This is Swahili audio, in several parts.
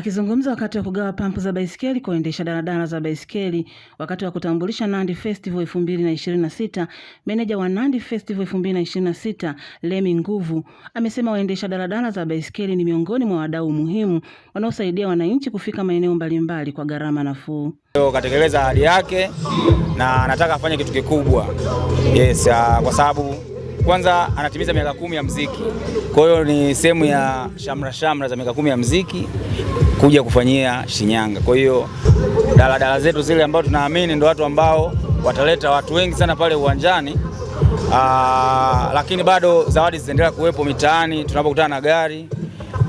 Akizungumza wakati wa kugawa pampu za baisikeli kwa waendesha daladala za baisikeli wakati wa kutambulisha Nandi Festival 2026, meneja wa Nandi Festival 2026 Lemi Nguvu amesema waendesha daladala za baisikeli ni miongoni mwa wadau muhimu wanaosaidia wananchi kufika maeneo mbalimbali kwa gharama nafuu. Katekeleza ahadi yake na anataka afanye kitu kikubwa. Yes, kwa sababu kwanza anatimiza miaka 10 ya muziki. Kwa hiyo ni sehemu ya shamra za miaka 10 ya muziki kuja kufanyia Shinyanga. Kwa hiyo daladala zetu zile ambao tunaamini ndio watu ambao wataleta watu wengi sana pale uwanjani. Lakini bado zawadi zitaendelea kuwepo mitaani tunapokutana na gari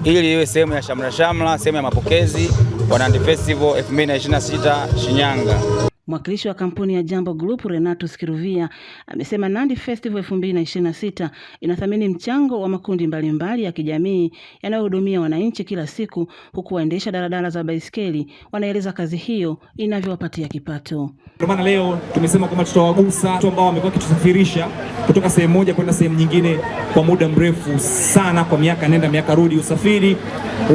ili iwe sehemu ya shamra, sehemu ya mapokezi wa Nandi Festival 2026 Shinyanga. Mwakilishi wa kampuni ya Jambo Group Renato Skiruvia amesema Nandi Festival 2026 inathamini mchango wa makundi mbalimbali ya kijamii yanayohudumia wananchi kila siku, huku waendesha daladala za baisikeli wanaeleza kazi hiyo inavyowapatia kipato. Kwa maana leo tumesema kwamba tutawagusa watu ambao wamekuwa kitusafirisha kutoka sehemu moja kwenda sehemu nyingine kwa muda mrefu sana, kwa miaka nenda miaka rudi. Usafiri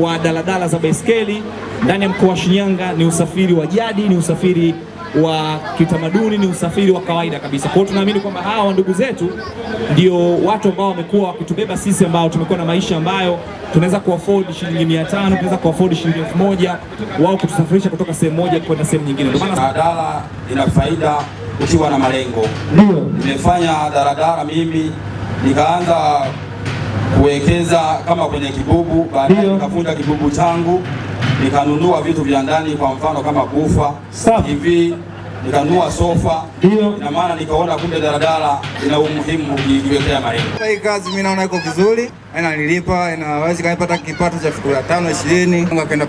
wa daladala za baisikeli ndani ya mkoa wa Shinyanga ni usafiri wa jadi, ni usafiri wa kitamaduni, ni usafiri wa kawaida kabisa. Kwa hiyo tunaamini kwamba hawa ndugu zetu ndio watu ambao wamekuwa wakitubeba sisi ambao tumekuwa na maisha ambayo tunaweza kuafford shilingi 500, tunaweza kuafford shilingi 1000, wao kutusafirisha kutoka sehemu moja kwenda sehemu nyingine. Ndio maana daladala ina faida ukiwa na malengo. Nimefanya daladala mimi nikaanza kuwekeza kama kwenye kibubu, baadaye nikafunda kibubu changu, nikanunua vitu vya ndani, kwa mfano kama bufa hivi, nikanunua sofa. Ina maana nikaona kumbe daladala ina umuhimu ukijiwekea malengo. Hii kazi mimi naona iko vizuri, inanilipa, inaweza kanipata kipato cha 5 20.